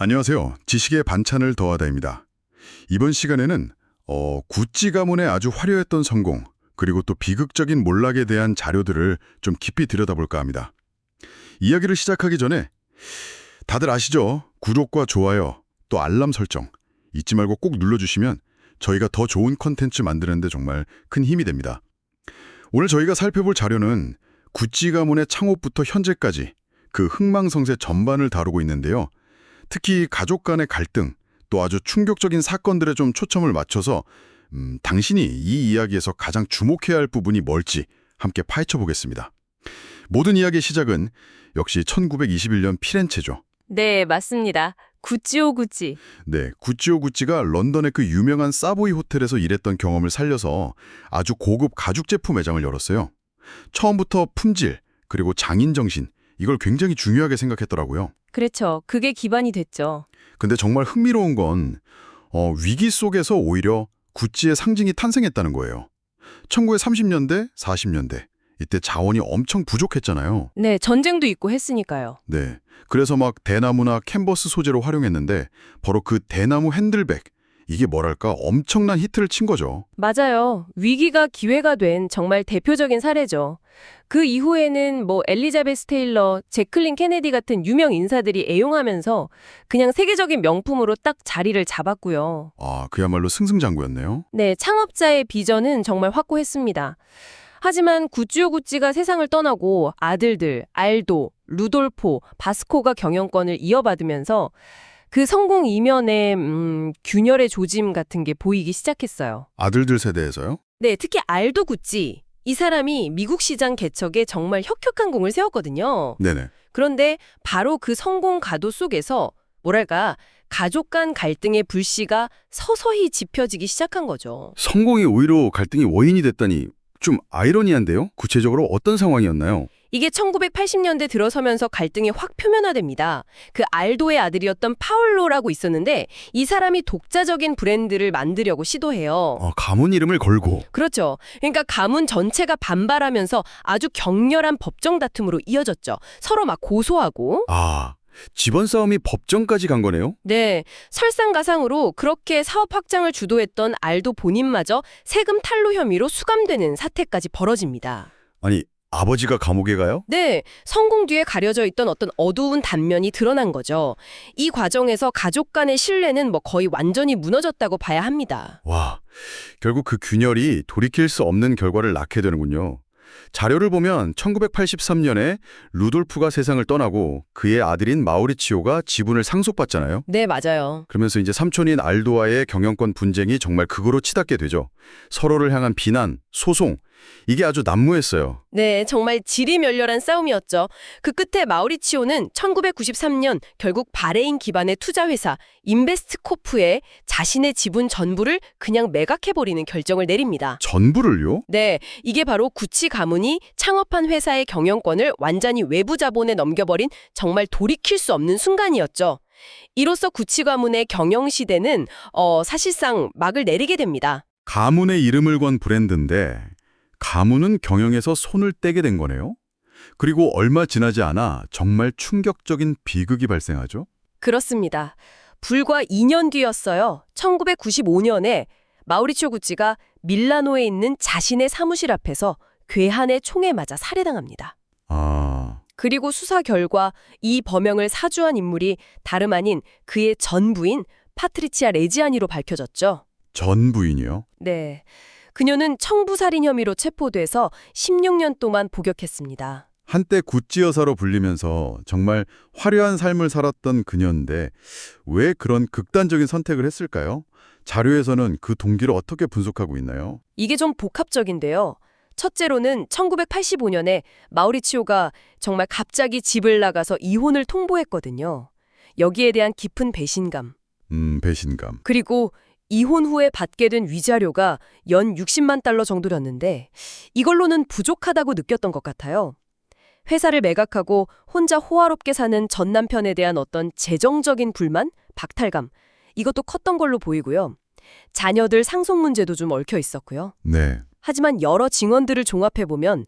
안녕하세요. 지식의 반찬을 더하다입니다. 이번 시간에는 구찌 가문의 아주 화려했던 성공, 그리고 또 비극적인 몰락에 대한 자료들을 좀 깊이 들여다볼까 합니다. 이야기를 시작하기 전에 다들 아시죠? 구독과 좋아요, 또 알람 설정 잊지 말고 꼭 눌러주시면 저희가 더 좋은 컨텐츠 만드는데 정말 큰 힘이 됩니다. 오늘 저희가 살펴볼 자료는 구찌 가문의 창업부터 현재까지 그 흥망성쇠 전반을 다루고 있는데요. 특히 가족 간의 갈등, 또 아주 충격적인 사건들에 좀 초점을 맞춰서 당신이 이 이야기에서 가장 주목해야 할 부분이 뭘지 함께 파헤쳐 보겠습니다. 모든 이야기의 시작은 역시 1921년 피렌체죠. 네, 맞습니다. 구찌오 구찌. 네, 구찌오 구찌가 런던의 그 유명한 사보이 호텔에서 일했던 경험을 살려서 아주 고급 가죽 제품 매장을 열었어요. 처음부터 품질, 그리고 장인 정신, 이걸 굉장히 중요하게 생각했더라고요. 그렇죠. 그게 기반이 됐죠. 근데 정말 흥미로운 건 위기 속에서 오히려 구찌의 상징이 탄생했다는 거예요. 1930년대, 40년대 이때 자원이 엄청 부족했잖아요. 네, 전쟁도 있고 했으니까요. 네, 그래서 막 대나무나 캔버스 소재로 활용했는데 바로 그 대나무 핸들백, 이게 뭐랄까 엄청난 히트를 친 거죠. 맞아요. 위기가 기회가 된 정말 대표적인 사례죠. 그 이후에는 엘리자베스 테일러, 제클린 케네디 같은 유명 인사들이 애용하면서 그냥 세계적인 명품으로 딱 자리를 잡았고요. 아, 그야말로 승승장구였네요. 네, 창업자의 비전은 정말 확고했습니다. 하지만 구찌오 구찌가 세상을 떠나고 아들들 알도, 루돌포, 바스코가 경영권을 이어받으면서 그 성공 이면에 균열의 조짐 같은 게 보이기 시작했어요. 아들들 세대에서요? 네, 특히 알도 구찌. 이 사람이 미국 시장 개척에 정말 혁혁한 공을 세웠거든요. 네네. 그런데 바로 그 성공 가도 속에서 가족 간 갈등의 불씨가 서서히 지펴지기 시작한 거죠. 성공이 오히려 갈등의 원인이 됐다니 좀 아이러니한데요? 구체적으로 어떤 상황이었나요? 이게 1980년대 들어서면서 갈등이 확 표면화됩니다. 그 알도의 아들이었던 파울로라고 있었는데 이 사람이 독자적인 브랜드를 만들려고 시도해요. 가문 이름을 걸고. 그렇죠. 그러니까 가문 전체가 반발하면서 아주 격렬한 법정 다툼으로 이어졌죠. 서로 막 고소하고. 집안 싸움이 법정까지 간 거네요? 네, 설상가상으로 그렇게 사업 확장을 주도했던 알도 본인마저 세금 탈루 혐의로 수감되는 사태까지 벌어집니다. 아니, 아버지가 감옥에 가요? 네, 성공 뒤에 가려져 있던 어떤 어두운 단면이 드러난 거죠. 이 과정에서 가족 간의 신뢰는 거의 완전히 무너졌다고 봐야 합니다. 와, 결국 그 균열이 돌이킬 수 없는 결과를 낳게 되는군요. 자료를 보면 1983년에 루돌프가 세상을 떠나고 그의 아들인 마우리치오가 지분을 상속받잖아요. 네, 맞아요. 그러면서 이제 삼촌인 알도와의 경영권 분쟁이 정말 극으로 치닫게 되죠. 서로를 향한 비난, 소송, 이게 아주 난무했어요. 네, 정말 지리멸렬한 싸움이었죠. 그 끝에 마우리치오는 1993년 결국 바레인 기반의 투자회사 인베스트코프에 자신의 지분 전부를 그냥 매각해버리는 결정을 내립니다. 전부를요? 네, 이게 바로 구찌 가문이 창업한 회사의 경영권을 완전히 외부 자본에 넘겨버린 정말 돌이킬 수 없는 순간이었죠. 이로써 구찌 가문의 경영 시대는 사실상 막을 내리게 됩니다. 가문의 이름을 건 브랜드인데 가문은 경영에서 손을 떼게 된 거네요. 그리고 얼마 지나지 않아 정말 충격적인 비극이 발생하죠. 그렇습니다. 불과 2년 뒤였어요. 1995년에 마우리치오 구찌가 밀라노에 있는 자신의 사무실 앞에서 괴한의 총에 맞아 살해당합니다. 그리고 수사 결과 이 범행을 사주한 인물이 다름 아닌 그의 전 부인 파트리치아 레지아니로 밝혀졌죠. 전 부인이요? 네. 그녀는 청부살인 혐의로 체포돼서 16년 동안 복역했습니다. 한때 구찌 여사로 불리면서 정말 화려한 삶을 살았던 그녀인데 왜 그런 극단적인 선택을 했을까요? 자료에서는 그 동기를 어떻게 분석하고 있나요? 이게 좀 복합적인데요. 첫째로는 1985년에 마우리치오가 정말 갑자기 집을 나가서 이혼을 통보했거든요. 여기에 대한 깊은 배신감. 배신감. 그리고 이혼 후에 받게 된 위자료가 연 60만 달러 정도였는데 이걸로는 부족하다고 느꼈던 것 같아요. 회사를 매각하고 혼자 호화롭게 사는 전 남편에 대한 어떤 재정적인 불만, 박탈감, 이것도 컸던 걸로 보이고요. 자녀들 상속 문제도 좀 얽혀 있었고요. 네. 하지만 여러 증언들을 종합해보면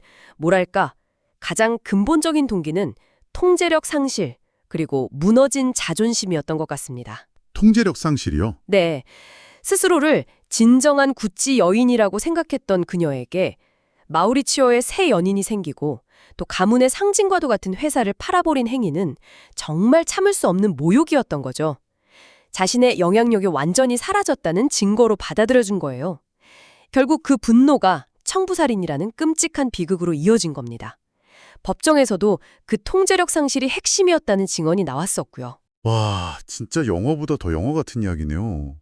가장 근본적인 동기는 통제력 상실, 그리고 무너진 자존심이었던 것 같습니다. 통제력 상실이요? 네, 스스로를 진정한 구찌 여인이라고 생각했던 그녀에게 마우리치오의 새 연인이 생기고 또 가문의 상징과도 같은 회사를 팔아버린 행위는 정말 참을 수 없는 모욕이었던 거죠. 자신의 영향력이 완전히 사라졌다는 증거로 받아들여준 거예요. 결국 그 분노가 청부살인이라는 끔찍한 비극으로 이어진 겁니다. 법정에서도 그 통제력 상실이 핵심이었다는 증언이 나왔었고요. 와, 진짜 영화보다 더 영화 같은 이야기네요.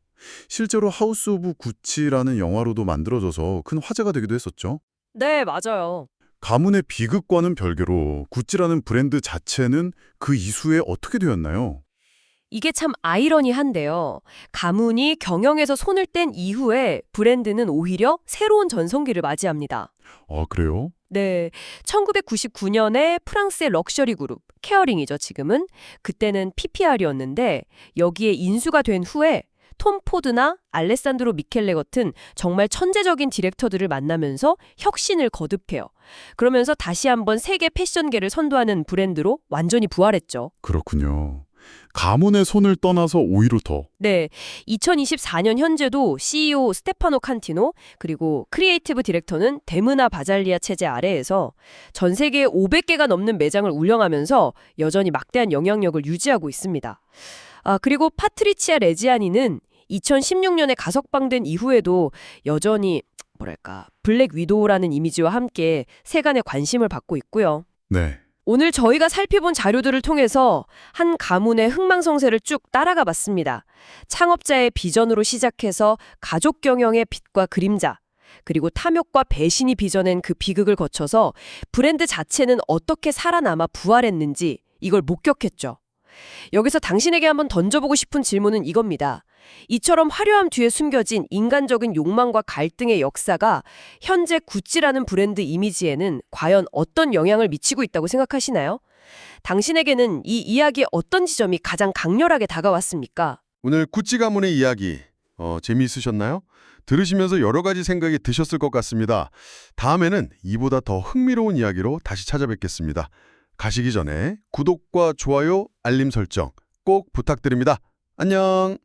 실제로 하우스 오브 구치라는 영화로도 만들어져서 큰 화제가 되기도 했었죠. 네, 맞아요. 가문의 비극과는 별개로 구찌라는 브랜드 자체는 그 이후에 어떻게 되었나요? 이게 참 아이러니한데요. 가문이 경영에서 손을 뗀 이후에 브랜드는 오히려 새로운 전성기를 맞이합니다. 아, 그래요? 네, 1999년에 프랑스의 럭셔리 그룹, 케어링이죠 지금은. 그때는 PPR이었는데 여기에 인수가 된 후에 톰 포드나 알레산드로 미켈레 같은 정말 천재적인 디렉터들을 만나면서 혁신을 거듭해요. 그러면서 다시 한번 세계 패션계를 선도하는 브랜드로 완전히 부활했죠. 그렇군요. 가문의 손을 떠나서 오히려 더. 네, 2024년 현재도 CEO 스테파노 칸티노 그리고 크리에이티브 디렉터는 데무나 바잘리아 체제 아래에서 전 세계 500개가 넘는 매장을 운영하면서 여전히 막대한 영향력을 유지하고 있습니다. 그리고 파트리치아 레지아니는 2016년에 가석방된 이후에도 여전히 블랙 위도우라는 이미지와 함께 세간의 관심을 받고 있고요. 네. 오늘 저희가 살펴본 자료들을 통해서 한 가문의 흥망성쇠를 쭉 따라가 봤습니다. 창업자의 비전으로 시작해서 가족 경영의 빛과 그림자, 그리고 탐욕과 배신이 빚어낸 그 비극을 거쳐서 브랜드 자체는 어떻게 살아남아 부활했는지 이걸 목격했죠. 여기서 당신에게 한번 던져보고 싶은 질문은 이겁니다. 이처럼 화려함 뒤에 숨겨진 인간적인 욕망과 갈등의 역사가 현재 구찌라는 브랜드 이미지에는 과연 어떤 영향을 미치고 있다고 생각하시나요? 당신에게는 이 이야기의 어떤 지점이 가장 강렬하게 다가왔습니까? 오늘 구찌 가문의 이야기 재미있으셨나요? 들으시면서 여러 가지 생각이 드셨을 것 같습니다. 다음에는 이보다 더 흥미로운 이야기로 다시 찾아뵙겠습니다. 가시기 전에 구독과 좋아요, 알림 설정 꼭 부탁드립니다. 안녕!